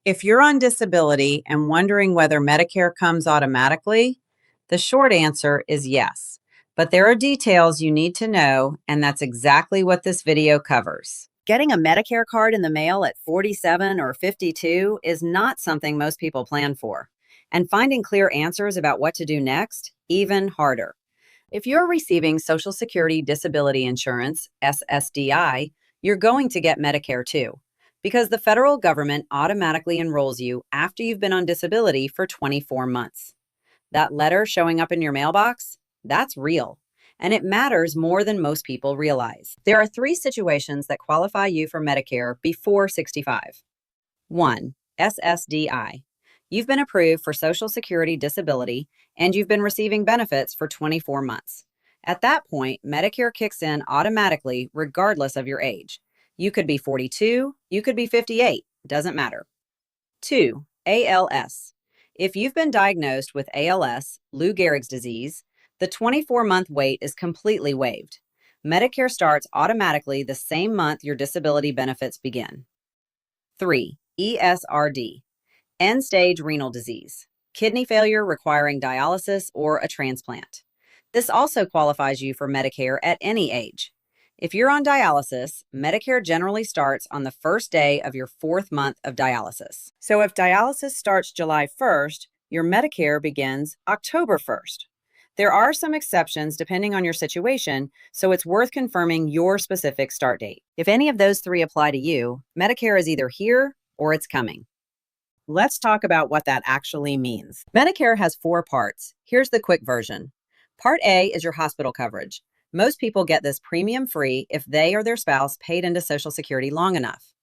If you're on disability and wondering whether Medicare comes automatically, the short answer is yes. But there are details you need to know, and that's exactly what this video covers. Getting a Medicare card in the mail at 47 or 52 is not something most people plan for. And finding clear answers about what to do next, even harder. If you're receiving Social Security Disability Insurance, SSDI, you're going to get Medicare too, because the federal government automatically enrolls you after you've been on disability for 24 months. That letter showing up in your mailbox, that's real, and it matters more than most people realize. There are 3 situations that qualify you for Medicare before 65. 1. SSDI. You've been approved for Social Security disability and you've been receiving benefits for 24 months. At that point, Medicare kicks in automatically regardless of your age. You could be 42, you could be 58, doesn't matter. 2. ALS. If you've been diagnosed with ALS, Lou Gehrig's disease, the 24-month wait is completely waived. Medicare starts automatically the same month your disability benefits begin. 3. ESRD. End-stage renal disease, kidney failure requiring dialysis or a transplant. This also qualifies you for Medicare at any age. If you're on dialysis, Medicare generally starts on the first day of your 4th month of dialysis. So if dialysis starts July 1st, your Medicare begins October 1st. There are some exceptions depending on your situation, so it's worth confirming your specific start date. If any of those 3 apply to you, Medicare is either here or it's coming. Let's talk about what that actually means. Medicare has 4 parts. Here's the quick version. Part A is your hospital coverage. Most people get this premium-free if they or their spouse paid into Social Security long enough.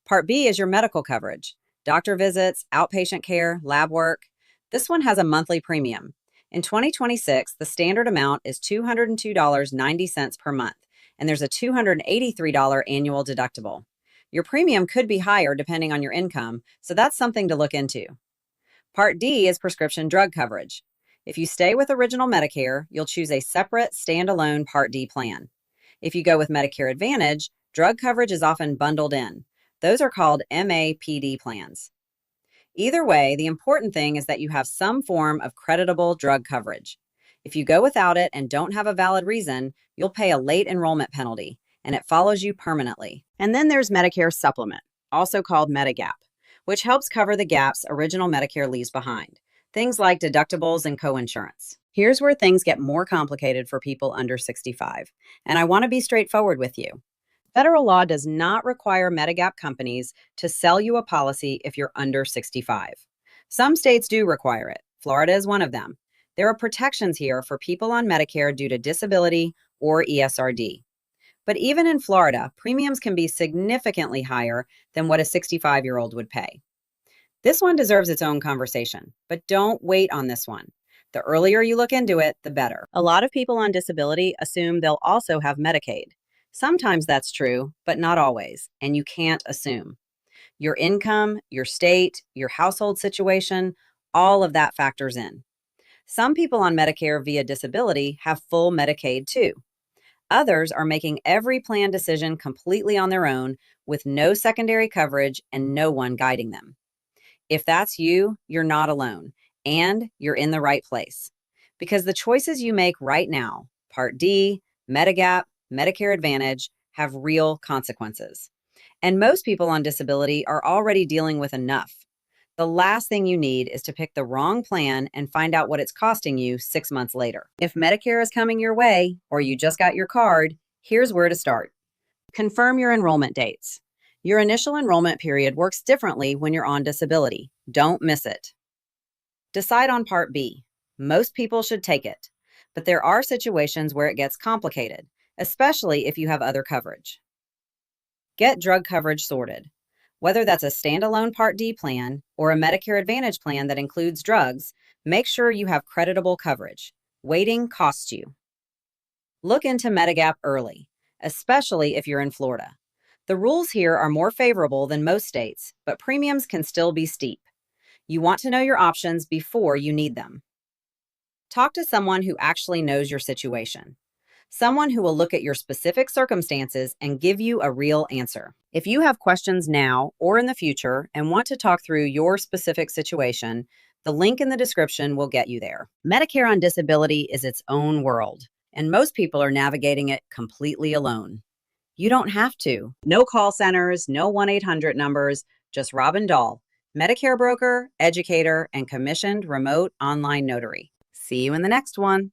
Part B is your medical coverage. Doctor visits, outpatient care, lab work. This one has a monthly premium. In 2026, the standard amount is $202.90 per month, and there's a $283 annual deductible. Your premium could be higher depending on your income, so that's something to look into. Part D is prescription drug coverage. If you stay with Original Medicare, you'll choose a separate standalone Part D plan. If you go with Medicare Advantage, drug coverage is often bundled in. Those are called MAPD plans. Either way, the important thing is that you have some form of creditable drug coverage. If you go without it and don't have a valid reason, you'll pay a late enrollment penalty, and it follows you permanently. And then there's Medicare Supplement, also called Medigap, which helps cover the gaps Original Medicare leaves behind, things like deductibles and coinsurance. Here's where things get more complicated for people under 65, and I want to be straightforward with you. Federal law does not require Medigap companies to sell you a policy if you're under 65. Some states do require it. Florida is one of them. There are protections here for people on Medicare due to disability or ESRD. But even in Florida, premiums can be significantly higher than what a 65-year-old would pay. This one deserves its own conversation, but don't wait on this one. The earlier you look into it, the better. A lot of people on disability assume they'll also have Medicaid. Sometimes that's true, but not always, and you can't assume. Your income, your state, your household situation, all of that factors in. Some people on Medicare via disability have full Medicaid too. Others are making every plan decision completely on their own with no secondary coverage and no one guiding them. If that's you, you're not alone, and you're in the right place. Because the choices you make right now, Part D, Medigap, Medicare Advantage, have real consequences. And most people on disability are already dealing with enough. The last thing you need is to pick the wrong plan and find out what it's costing you 6 months later. If Medicare is coming your way, or you just got your card, here's where to start. Confirm your enrollment dates. Your initial enrollment period works differently when you're on disability. Don't miss it. Decide on Part B. Most people should take it, but there are situations where it gets complicated, especially if you have other coverage. Get drug coverage sorted. Whether that's a standalone Part D plan or a Medicare Advantage plan that includes drugs, make sure you have creditable coverage. Waiting costs you. Look into Medigap early, especially if you're in Florida. The rules here are more favorable than most states, but premiums can still be steep. You want to know your options before you need them. Talk to someone who actually knows your situation. someone who will look at your specific circumstances and give you a real answer. If you have questions now or in the future and want to talk through your specific situation, the link in the description will get you there. Medicare on disability is its own world, and most people are navigating it completely alone. You don't have to. No call centers, no 1-800 numbers, just Robin Dall, Medicare broker, educator, and commissioned remote online notary. See you in the next one.